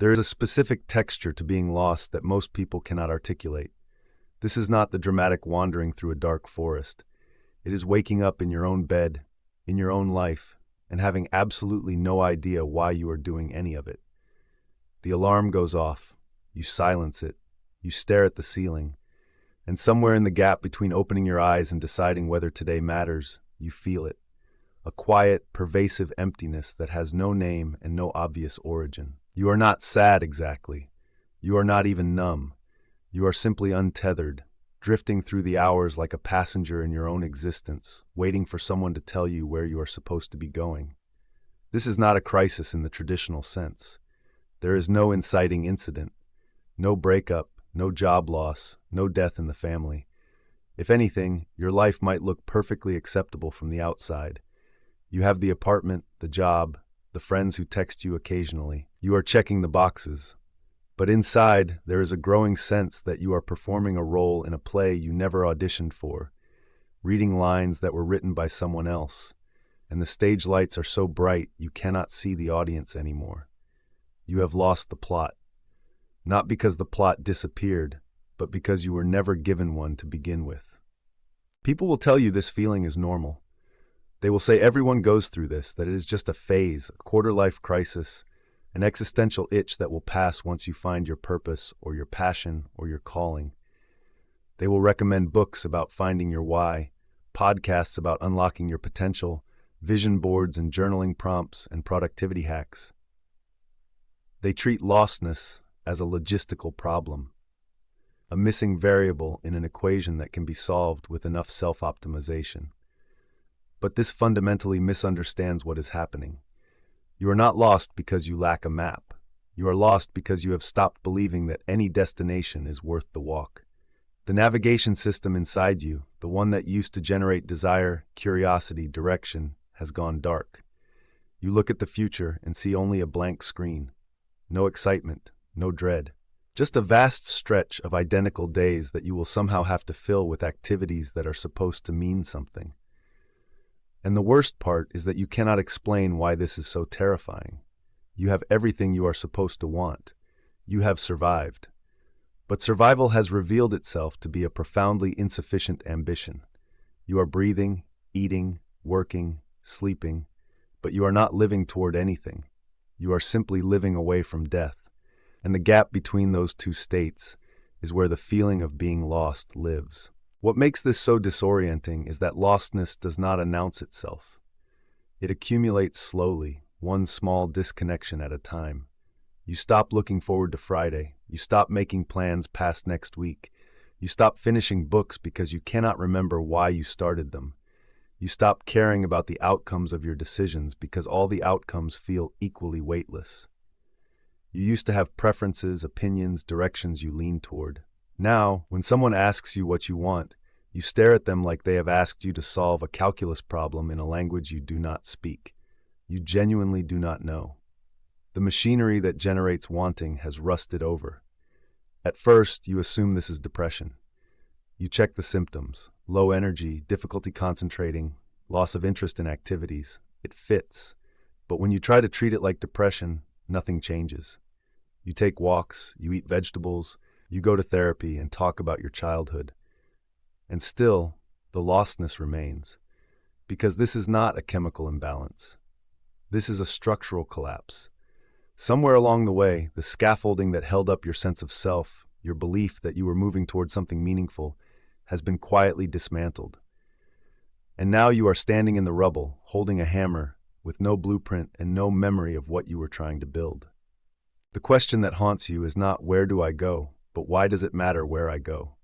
There is a specific texture to being lost that most people cannot articulate. This is not the dramatic wandering through a dark forest. It is waking up in your own bed, in your own life, and having absolutely no idea why you are doing any of it. The alarm goes off. You silence it. You stare at the ceiling. And somewhere in the gap between opening your eyes and deciding whether today matters, you feel it. A quiet, pervasive emptiness that has no name and no obvious origin. You are not sad exactly. You are not even numb. You are simply untethered, drifting through the hours like a passenger in your own existence, waiting for someone to tell you where you are supposed to be going. This is not a crisis in the traditional sense. There is no inciting incident, no breakup, no job loss, no death in the family. If anything, your life might look perfectly acceptable from the outside. You have the apartment, the job, the friends who text you occasionally. You are checking the boxes. But inside, there is a growing sense that you are performing a role in a play you never auditioned for, reading lines that were written by someone else, and the stage lights are so bright you cannot see the audience anymore. You have lost the plot. Not because the plot disappeared, but because you were never given one to begin with. People will tell you this feeling is normal. They will say everyone goes through this, that it is just a phase, a quarter-life crisis, an existential itch that will pass once you find your purpose or your passion or your calling. They will recommend books about finding your why, podcasts about unlocking your potential, vision boards and journaling prompts and productivity hacks. They treat lostness as a logistical problem, a missing variable in an equation that can be solved with enough self-optimization. But this fundamentally misunderstands what is happening. You are not lost because you lack a map. You are lost because you have stopped believing that any destination is worth the walk. The navigation system inside you, the one that used to generate desire, curiosity, direction, has gone dark. You look at the future and see only a blank screen. No excitement, no dread. Just a vast stretch of identical days that you will somehow have to fill with activities that are supposed to mean something. And the worst part is that you cannot explain why this is so terrifying. You have everything you are supposed to want. You have survived. But survival has revealed itself to be a profoundly insufficient ambition. You are breathing, eating, working, sleeping, but you are not living toward anything. You are simply living away from death. And the gap between those two states is where the feeling of being lost lives. What makes this so disorienting is that lostness does not announce itself. It accumulates slowly, one small disconnection at a time. You stop looking forward to Friday. You stop making plans past next week. You stop finishing books because you cannot remember why you started them. You stop caring about the outcomes of your decisions because all the outcomes feel equally weightless. You used to have preferences, opinions, directions you lean toward. Now, when someone asks you what you want, you stare at them like they have asked you to solve a calculus problem in a language you do not speak. You genuinely do not know. The machinery that generates wanting has rusted over. At first, you assume this is depression. You check the symptoms: low energy, difficulty concentrating, loss of interest in activities. It fits. But when you try to treat it like depression, nothing changes. You take walks, you eat vegetables, you go to therapy and talk about your childhood. And still, the lostness remains. Because this is not a chemical imbalance. This is a structural collapse. Somewhere along the way, the scaffolding that held up your sense of self, your belief that you were moving toward something meaningful, has been quietly dismantled. And now you are standing in the rubble, holding a hammer, with no blueprint and no memory of what you were trying to build. The question that haunts you is not where do I go, but why does it matter where I go?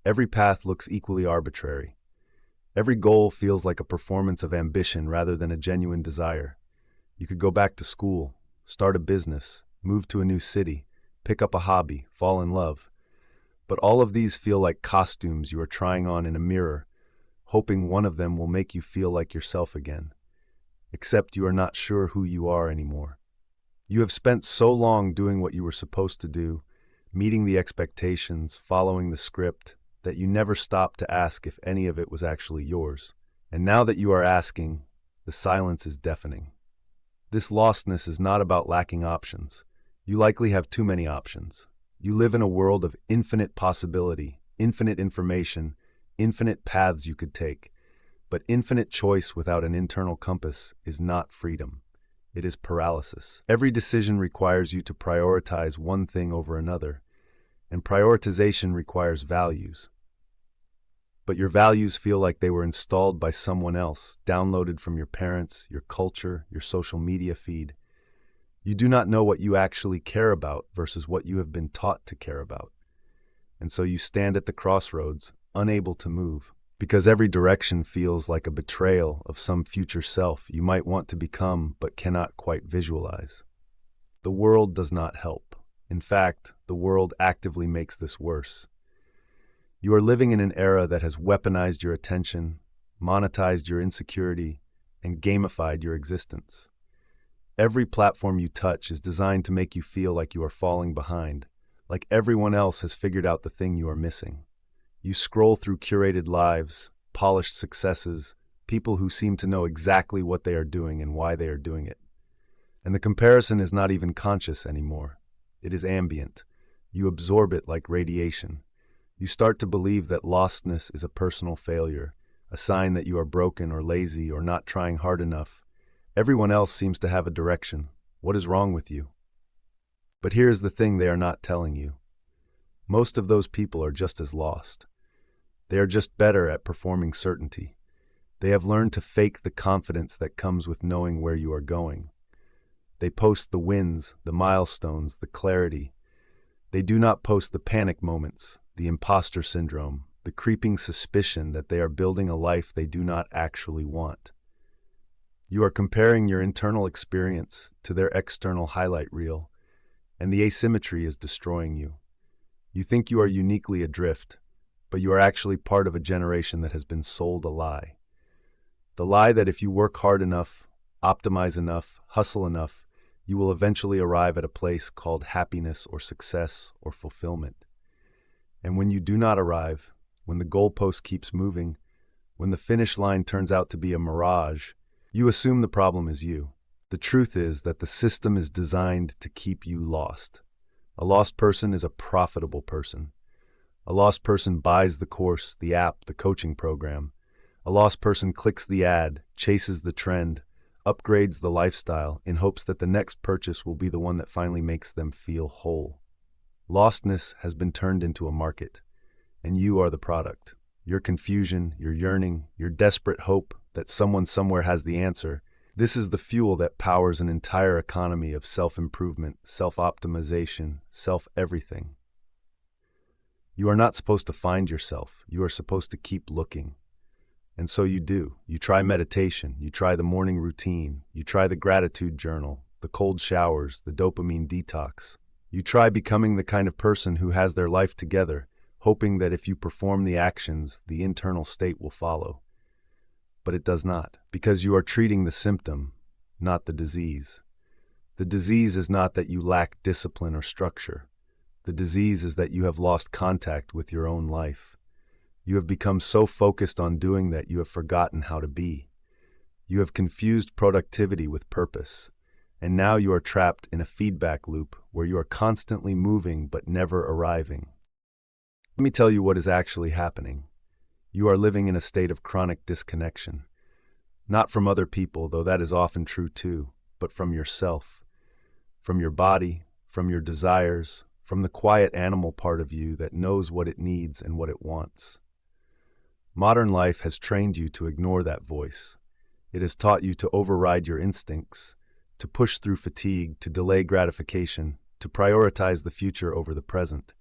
Every path looks equally arbitrary. Every goal feels like a performance of ambition rather than a genuine desire. You could go back to school, start a business, move to a new city, pick up a hobby, fall in love. But all of these feel like costumes you are trying on in a mirror, hoping one of them will make you feel like yourself again. Except you are not sure who you are anymore. You have spent so long doing what you were supposed to do, meeting the expectations, following the script, that you never stopped to ask if any of it was actually yours. And now that you are asking, the silence is deafening. This lostness is not about lacking options. You likely have too many options. You live in a world of infinite possibility, infinite information, infinite paths you could take. But infinite choice without an internal compass is not freedom. It is paralysis. Every decision requires you to prioritize one thing over another, and prioritization requires values. But your values feel like they were installed by someone else, downloaded from your parents, your culture, your social media feed. You do not know what you actually care about versus what you have been taught to care about. And so you stand at the crossroads, unable to move, because every direction feels like a betrayal of some future self you might want to become but cannot quite visualize. The world does not help. In fact, the world actively makes this worse. You are living in an era that has weaponized your attention, monetized your insecurity, and gamified your existence. Every platform you touch is designed to make you feel like you are falling behind, like everyone else has figured out the thing you are missing. You scroll through curated lives, polished successes, people who seem to know exactly what they are doing and why they are doing it. And the comparison is not even conscious anymore. It is ambient. You absorb it like radiation. You start to believe that lostness is a personal failure, a sign that you are broken or lazy or not trying hard enough. Everyone else seems to have a direction. What is wrong with you? But here is the thing they are not telling you. Most of those people are just as lost. They are just better at performing certainty. They have learned to fake the confidence that comes with knowing where you are going. They post the wins, the milestones, the clarity. They do not post the panic moments, the imposter syndrome, the creeping suspicion that they are building a life they do not actually want. You are comparing your internal experience to their external highlight reel, and the asymmetry is destroying you. You think you are uniquely adrift, but you are actually part of a generation that has been sold a lie. The lie that if you work hard enough, optimize enough, hustle enough, you will eventually arrive at a place called happiness or success or fulfillment. And when you do not arrive, when the goalpost keeps moving, when the finish line turns out to be a mirage, you assume the problem is you. The truth is that the system is designed to keep you lost. A lost person is a profitable person. A lost person buys the course, the app, the coaching program. A lost person clicks the ad, chases the trend, upgrades the lifestyle in hopes that the next purchase will be the one that finally makes them feel whole. Lostness has been turned into a market, and you are the product. Your confusion, your yearning, your desperate hope that someone somewhere has the answer, this is the fuel that powers an entire economy of self-improvement, self-optimization, self-everything. You are not supposed to find yourself. You are supposed to keep looking. And so you do. You try meditation. You try the morning routine. You try the gratitude journal, the cold showers, the dopamine detox. You try becoming the kind of person who has their life together, hoping that if you perform the actions, the internal state will follow. But it does not, because you are treating the symptom, not the disease. The disease is not that you lack discipline or structure. The disease is that you have lost contact with your own life. You have become so focused on doing that you have forgotten how to be. You have confused productivity with purpose, and now you are trapped in a feedback loop where you are constantly moving but never arriving. Let me tell you what is actually happening. You are living in a state of chronic disconnection. Not from other people, though that is often true too, but from yourself, from your body, from your desires, from the quiet animal part of you that knows what it needs and what it wants. Modern life has trained you to ignore that voice. It has taught you to override your instincts, to push through fatigue, to delay gratification, to prioritize the future over the present.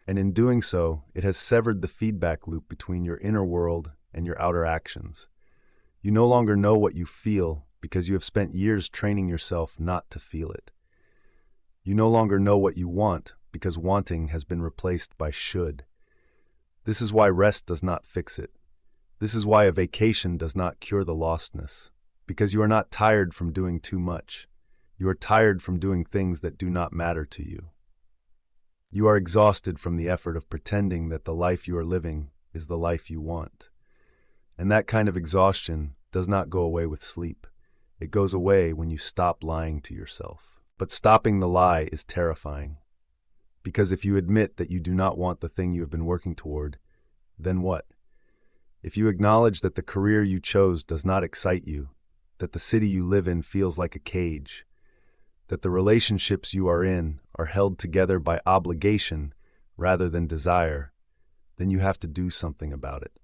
And in doing so, it has severed the feedback loop between your inner world and your outer actions. You no longer know what you feel because you have spent years training yourself not to feel it. You no longer know what you want because wanting has been replaced by should. This is why rest does not fix it. This is why a vacation does not cure the lostness, because you are not tired from doing too much. You are tired from doing things that do not matter to you. You are exhausted from the effort of pretending that the life you are living is the life you want. And that kind of exhaustion does not go away with sleep. It goes away when you stop lying to yourself. But stopping the lie is terrifying. Because if you admit that you do not want the thing you have been working toward, then what? If you acknowledge that the career you chose does not excite you, that the city you live in feels like a cage, that the relationships you are in are held together by obligation rather than desire, then you have to do something about it.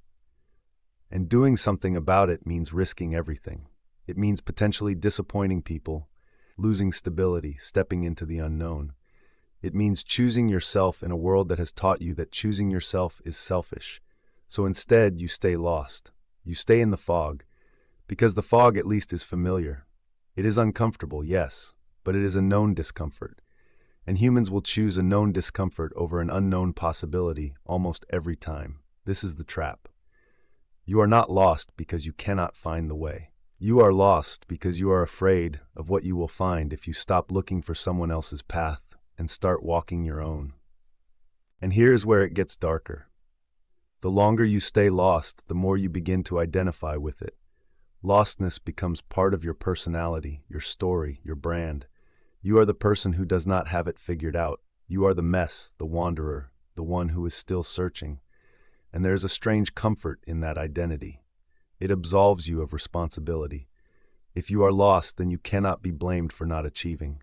And doing something about it means risking everything. It means potentially disappointing people, losing stability, stepping into the unknown. It means choosing yourself in a world that has taught you that choosing yourself is selfish. So instead, you stay lost. You stay in the fog, because the fog at least is familiar. It is uncomfortable, yes, but it is a known discomfort. And humans will choose a known discomfort over an unknown possibility almost every time. This is the trap. You are not lost because you cannot find the way. You are lost because you are afraid of what you will find if you stop looking for someone else's path and start walking your own. And here's where it gets darker. The longer you stay lost, the more you begin to identify with it. Lostness becomes part of your personality, your story, your brand. You are the person who does not have it figured out. You are the mess, the wanderer, the one who is still searching. And there is a strange comfort in that identity. It absolves you of responsibility. If you are lost, then you cannot be blamed for not achieving.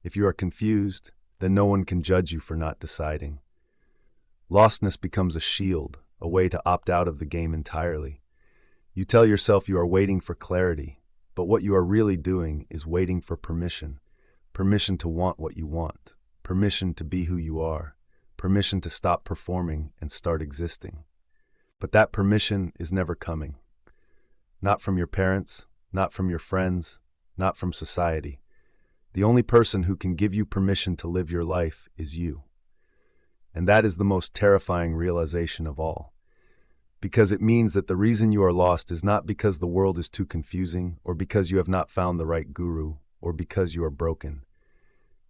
If you are confused, then no one can judge you for not deciding. Lostness becomes a shield, a way to opt out of the game entirely. You tell yourself you are waiting for clarity, but what you are really doing is waiting for permission. Permission to want what you want. Permission to be who you are. Permission to stop performing and start existing. But that permission is never coming. Not from your parents, not from your friends, not from society. The only person who can give you permission to live your life is you. And that is the most terrifying realization of all. Because it means that the reason you are lost is not because the world is too confusing, or because you have not found the right guru, or because you are broken.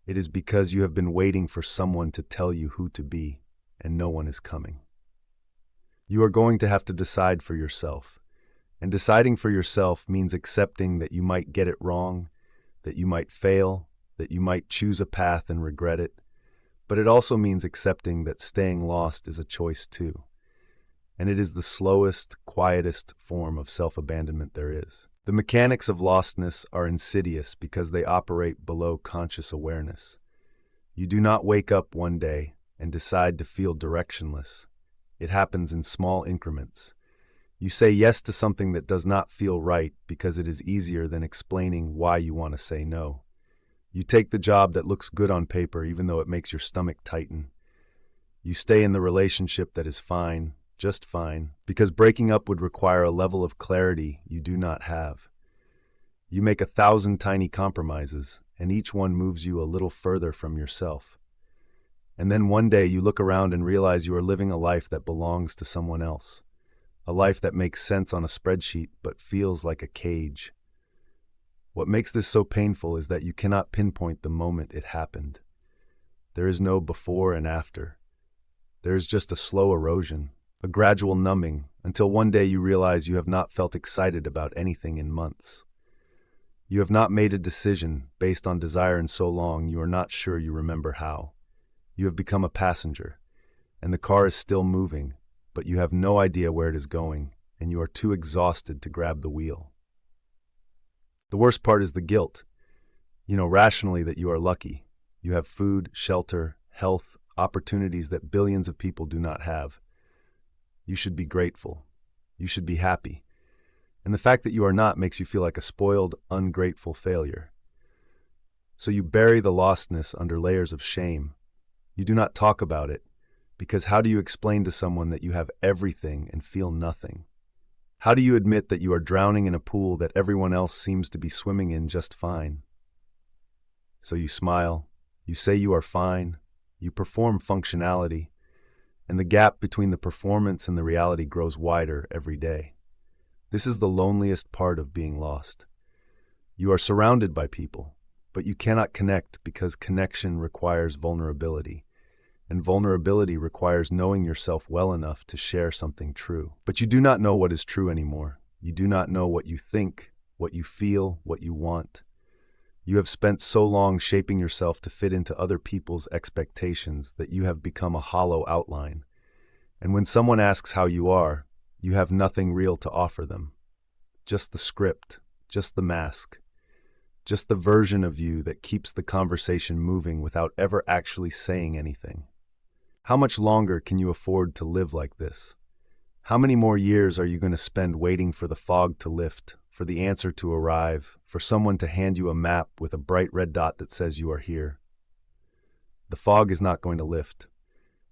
It is because you have been waiting for someone to tell you who to be, and no one is coming. You are going to have to decide for yourself. And deciding for yourself means accepting that you might get it wrong, that you might fail, that you might choose a path and regret it. But it also means accepting that staying lost is a choice too. And it is the slowest, quietest form of self-abandonment there is. The mechanics of lostness are insidious because they operate below conscious awareness. You do not wake up one day and decide to feel directionless. It happens in small increments. You say yes to something that does not feel right because it is easier than explaining why you want to say no. You take the job that looks good on paper even though it makes your stomach tighten. You stay in the relationship that is fine, just fine, because breaking up would require a level of clarity you do not have. You make 1,000 tiny compromises, and each one moves you a little further from yourself. And then one day you look around and realize you are living a life that belongs to someone else. A life that makes sense on a spreadsheet but feels like a cage. What makes this so painful is that you cannot pinpoint the moment it happened. There is no before and after. There is just a slow erosion, a gradual numbing, until one day you realize you have not felt excited about anything in months. You have not made a decision based on desire in so long you are not sure you remember how. You have become a passenger, and the car is still moving, but you have no idea where it is going, and you are too exhausted to grab the wheel. The worst part is the guilt. You know rationally that you are lucky. You have food, shelter, health, opportunities that billions of people do not have. You should be grateful. You should be happy. And the fact that you are not makes you feel like a spoiled, ungrateful failure. So you bury the lostness under layers of shame. You do not talk about it, because how do you explain to someone that you have everything and feel nothing? How do you admit that you are drowning in a pool that everyone else seems to be swimming in just fine? So you smile, you say you are fine, you perform functionality, and the gap between the performance and the reality grows wider every day. This is the loneliest part of being lost. You are surrounded by people, but you cannot connect because connection requires vulnerability. And vulnerability requires knowing yourself well enough to share something true. But you do not know what is true anymore. You do not know what you think, what you feel, what you want. You have spent so long shaping yourself to fit into other people's expectations that you have become a hollow outline. And when someone asks how you are, you have nothing real to offer them. Just the script, just the mask, just the version of you that keeps the conversation moving without ever actually saying anything. How much longer can you afford to live like this? How many more years are you going to spend waiting for the fog to lift, for the answer to arrive, for someone to hand you a map with a bright red dot that says you are here? The fog is not going to lift.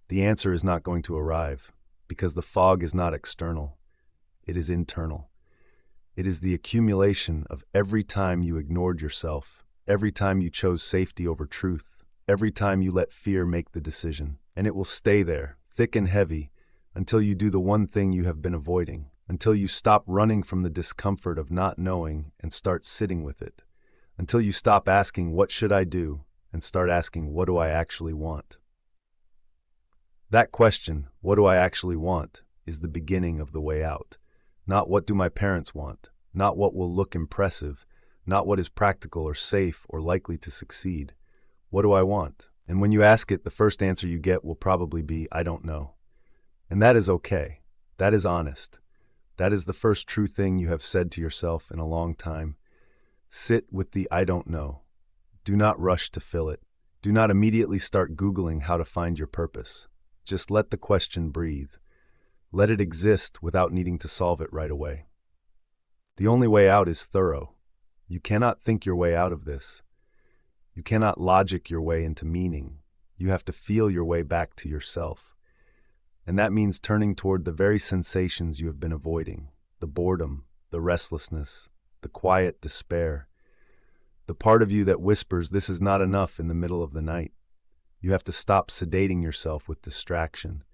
The answer is not going to arrive, because the fog is not external. It is internal. It is the accumulation of every time you ignored yourself, every time you chose safety over truth, every time you let fear make the decision. And it will stay there, thick and heavy, until you do the one thing you have been avoiding, until you stop running from the discomfort of not knowing and start sitting with it, until you stop asking, "What should I do?" and start asking, "What do I actually want?" That question, "What do I actually want?" is the beginning of the way out. Not what do my parents want, not what will look impressive, not what is practical or safe or likely to succeed. What do I want? And when you ask it, the first answer you get will probably be, "I don't know." And that is okay. That is honest. That is the first true thing you have said to yourself in a long time. Sit with the "I don't know." Do not rush to fill it. Do not immediately start Googling how to find your purpose. Just let the question breathe. Let it exist without needing to solve it right away. The only way out is thorough. You cannot think your way out of this. You cannot logic your way into meaning. You have to feel your way back to yourself. And that means turning toward the very sensations you have been avoiding, the boredom, the restlessness, the quiet despair, the part of you that whispers this is not enough in the middle of the night. You have to stop sedating yourself with distraction,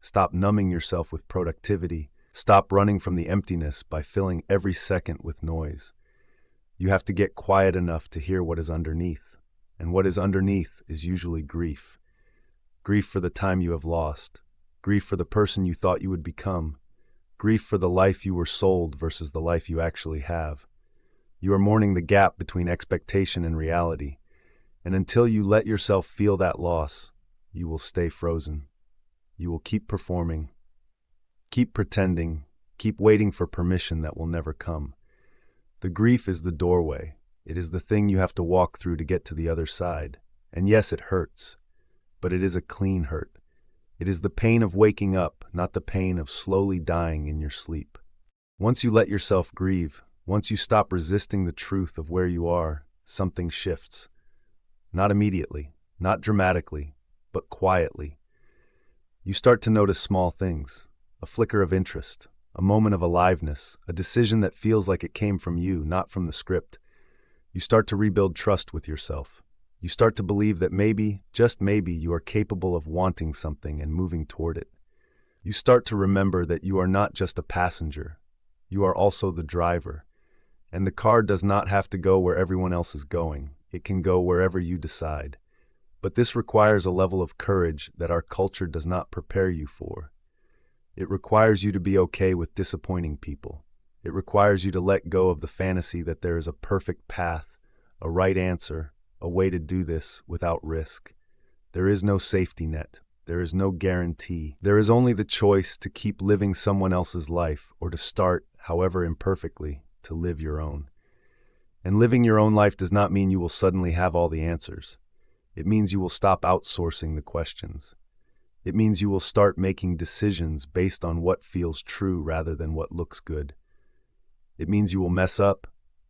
stop numbing yourself with productivity, stop running from the emptiness by filling every second with noise. You have to get quiet enough to hear what is underneath, and what is underneath is usually grief. Grief for the time you have lost, grief for the person you thought you would become, grief for the life you were sold versus the life you actually have. You are mourning the gap between expectation and reality, and until you let yourself feel that loss, you will stay frozen. You will keep performing, keep pretending, keep waiting for permission that will never come. The grief is the doorway. It is the thing you have to walk through to get to the other side. And yes, it hurts, but it is a clean hurt. It is the pain of waking up, not the pain of slowly dying in your sleep. Once you let yourself grieve, once you stop resisting the truth of where you are, something shifts. Not immediately, not dramatically, but quietly. You start to notice small things, a flicker of interest, a moment of aliveness, a decision that feels like it came from you, not from the script. You start to rebuild trust with yourself. You start to believe that maybe, just maybe, you are capable of wanting something and moving toward it. You start to remember that you are not just a passenger. You are also the driver. And the car does not have to go where everyone else is going. It can go wherever you decide. But this requires a level of courage that our culture does not prepare you for. It requires you to be okay with disappointing people. It requires you to let go of the fantasy that there is a perfect path, a right answer, a way to do this without risk. There is no safety net. There is no guarantee. There is only the choice to keep living someone else's life or to start, however imperfectly, to live your own. And living your own life does not mean you will suddenly have all the answers. It means you will stop outsourcing the questions. It means you will start making decisions based on what feels true rather than what looks good. It means you will mess up,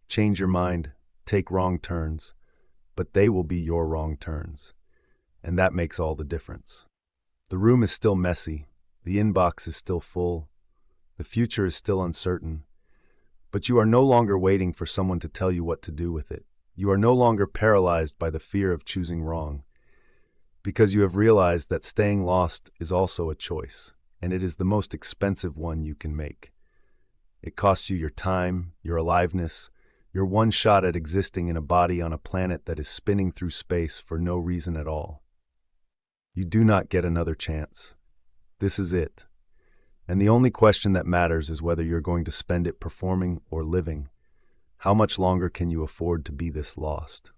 change your mind, take wrong turns, but they will be your wrong turns. And that makes all the difference. The room is still messy, the inbox is still full, the future is still uncertain, but you are no longer waiting for someone to tell you what to do with it. You are no longer paralyzed by the fear of choosing wrong, because you have realized that staying lost is also a choice, and it is the most expensive one you can make. It costs you your time, your aliveness, your one shot at existing in a body on a planet that is spinning through space for no reason at all. You do not get another chance. This is it. And the only question that matters is whether you're going to spend it performing or living. How much longer can you afford to be this lost?